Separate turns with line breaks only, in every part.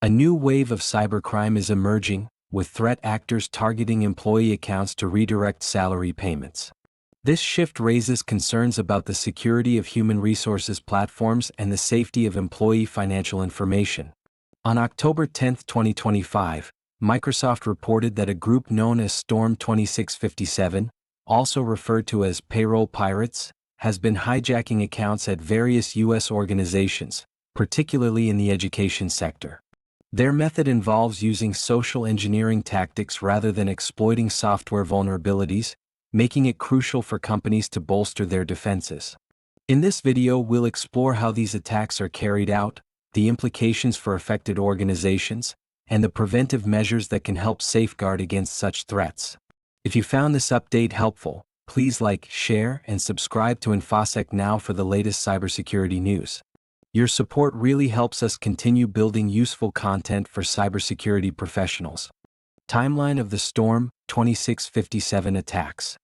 A new wave of cybercrime is emerging, with threat actors targeting employee accounts to redirect salary payments. This shift raises concerns about the security of human resources platforms and the safety of employee financial information. On October 10, 2025, Microsoft reported that a group known as Storm 2657, also referred to as Payroll Pirates, has been hijacking accounts at various U.S. organizations, particularly in the education sector. Their method involves using social engineering tactics rather than exploiting software vulnerabilities, making it crucial for companies to bolster their defenses. In this video, we'll explore how these attacks are carried out, the implications for affected organizations, and the preventive measures that can help safeguard against such threats. If you found this update helpful, please like, share, and subscribe to InfoSec Now for the latest cybersecurity news. Your support really helps us continue building useful content for cybersecurity professionals. Timeline of the Storm 2657 attacks.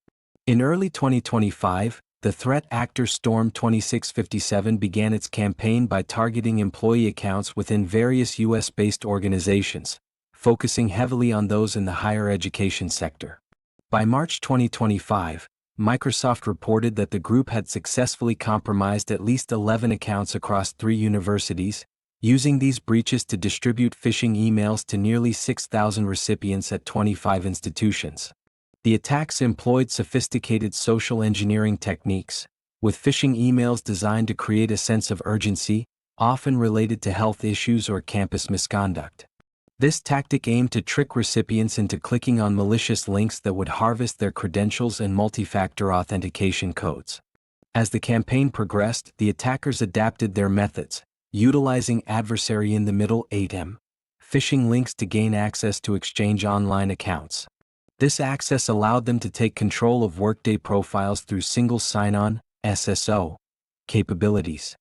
In early 2025, the threat actor Storm 2657 began its campaign by targeting employee accounts within various US-based organizations, focusing heavily on those in the higher education sector. By March 2025, Microsoft reported that the group had successfully compromised at least 11 accounts across 3 universities, using these breaches to distribute phishing emails to nearly 6,000 recipients at 25 institutions. The attacks employed sophisticated social engineering techniques, with phishing emails designed to create a sense of urgency, often related to health issues or campus misconduct. This tactic aimed to trick recipients into clicking on malicious links that would harvest their credentials and multi-factor authentication codes. As the campaign progressed, the attackers adapted their methods, utilizing adversary-in-the-middle (AIM) phishing links to gain access to Exchange Online accounts. This access allowed them to take control of Workday profiles through single sign-on (SSO) capabilities.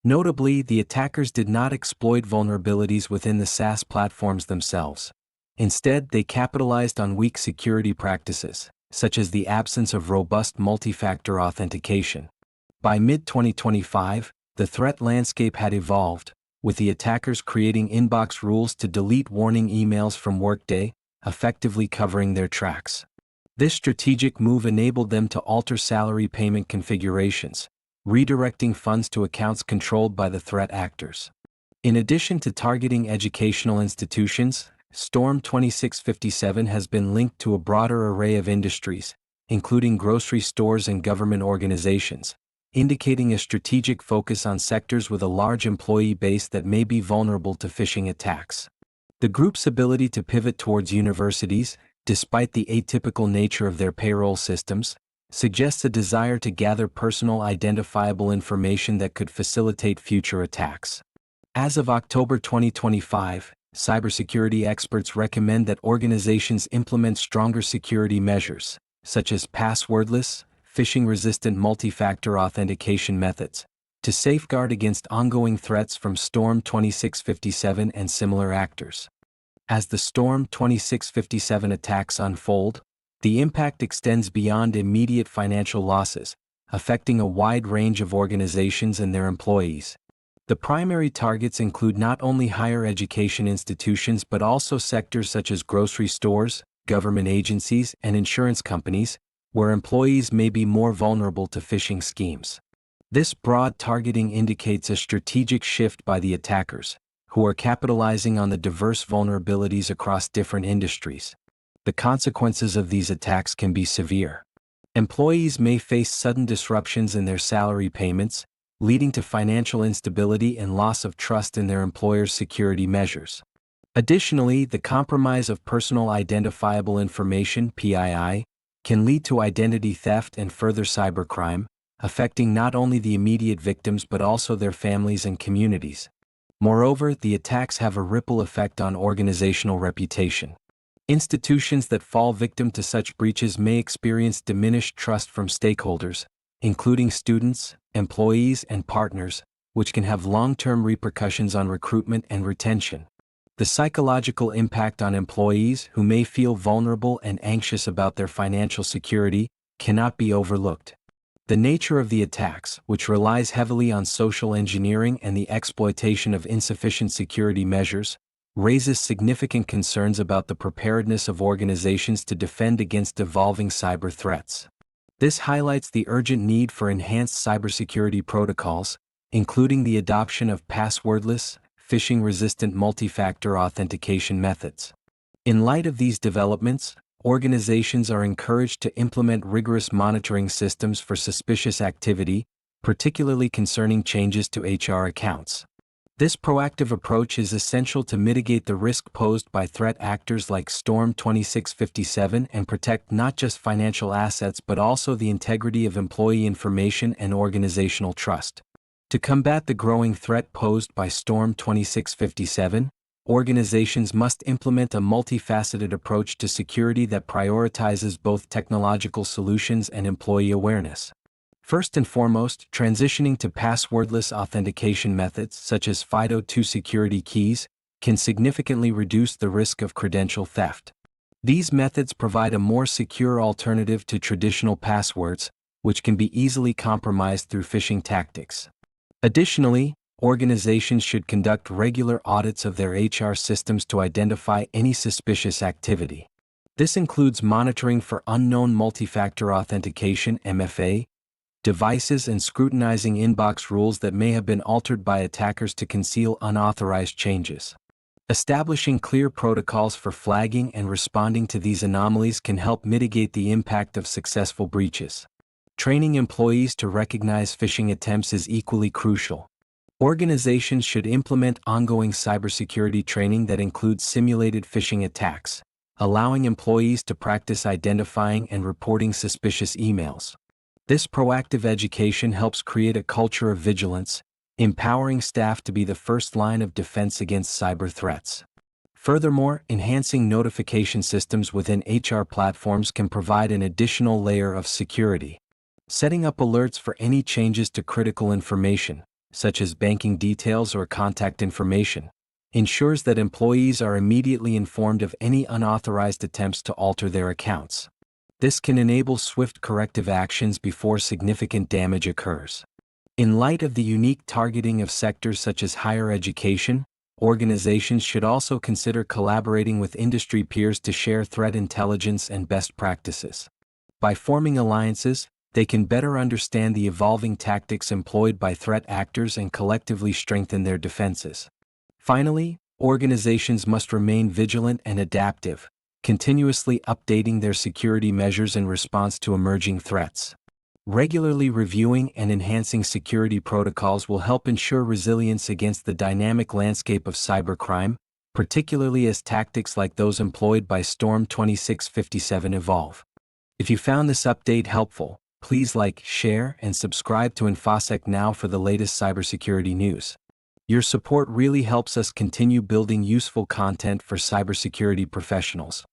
Notably, the attackers did not exploit vulnerabilities within the SaaS platforms themselves. Instead, they capitalized on weak security practices, such as the absence of robust multi-factor authentication. By mid-2025, the threat landscape had evolved, with the attackers creating inbox rules to delete warning emails from Workday, effectively covering their tracks. This strategic move enabled them to alter salary payment configurations, redirecting funds to accounts controlled by the threat actors. In addition to targeting educational institutions, Storm 2657 has been linked to a broader array of industries, including grocery stores and government organizations, indicating a strategic focus on sectors with a large employee base that may be vulnerable to phishing attacks. The group's ability to pivot towards universities, despite the atypical nature of their payroll systems, suggests a desire to gather personal identifiable information that could facilitate future attacks. As of October 2025, cybersecurity experts recommend that organizations implement stronger security measures, such as passwordless, phishing-resistant multi-factor authentication methods, to safeguard against ongoing threats from Storm 2657 and similar actors. As the Storm 2657 attacks unfold, the impact extends beyond immediate financial losses, affecting a wide range of organizations and their employees. The primary targets include not only higher education institutions but also sectors such as grocery stores, government agencies, and insurance companies, where employees may be more vulnerable to phishing schemes. This broad targeting indicates a strategic shift by the attackers, who are capitalizing on the diverse vulnerabilities across different industries. The consequences of these attacks can be severe. Employees may face sudden disruptions in their salary payments, leading to financial instability and loss of trust in their employer's security measures. Additionally, the compromise of personal identifiable information (PII) can lead to identity theft and further cybercrime, affecting not only the immediate victims but also their families and communities. Moreover, the attacks have a ripple effect on organizational reputation. Institutions that fall victim to such breaches may experience diminished trust from stakeholders, including students, employees, and partners, which can have long-term repercussions on recruitment and retention. The psychological impact on employees who may feel vulnerable and anxious about their financial security cannot be overlooked. The nature of the attacks, which relies heavily on social engineering and the exploitation of insufficient security measures, raises significant concerns about the preparedness of organizations to defend against evolving cyber threats. This highlights the urgent need for enhanced cybersecurity protocols, including the adoption of passwordless, phishing-resistant multi-factor authentication methods. In light of these developments, organizations are encouraged to implement rigorous monitoring systems for suspicious activity, particularly concerning changes to HR accounts. This proactive approach is essential to mitigate the risk posed by threat actors like Storm 2657 and protect not just financial assets but also the integrity of employee information and organizational trust. To combat the growing threat posed by Storm 2657, organizations must implement a multifaceted approach to security that prioritizes both technological solutions and employee awareness. First and foremost, transitioning to passwordless authentication methods such as FIDO2 security keys can significantly reduce the risk of credential theft. These methods provide a more secure alternative to traditional passwords, which can be easily compromised through phishing tactics. Additionally, organizations should conduct regular audits of their HR systems to identify any suspicious activity. This includes monitoring for unknown multi-factor authentication (MFA) devices and scrutinizing inbox rules that may have been altered by attackers to conceal unauthorized changes. Establishing clear protocols for flagging and responding to these anomalies can help mitigate the impact of successful breaches. Training employees to recognize phishing attempts is equally crucial. Organizations should implement ongoing cybersecurity training that includes simulated phishing attacks, allowing employees to practice identifying and reporting suspicious emails. This proactive education helps create a culture of vigilance, empowering staff to be the first line of defense against cyber threats. Furthermore, enhancing notification systems within HR platforms can provide an additional layer of security. Setting up alerts for any changes to critical information, such as banking details or contact information, ensures that employees are immediately informed of any unauthorized attempts to alter their accounts. This can enable swift corrective actions before significant damage occurs. In light of the unique targeting of sectors such as higher education, organizations should also consider collaborating with industry peers to share threat intelligence and best practices. By forming alliances, they can better understand the evolving tactics employed by threat actors and collectively strengthen their defenses. Finally, organizations must remain vigilant and adaptive, continuously updating their security measures in response to emerging threats. Regularly reviewing and enhancing security protocols will help ensure resilience against the dynamic landscape of cybercrime, particularly as tactics like those employed by Storm 2657 evolve. If you found this update helpful, please like, share, and subscribe to InfoSec Now for the latest cybersecurity news. Your support really helps us continue building useful content for cybersecurity professionals.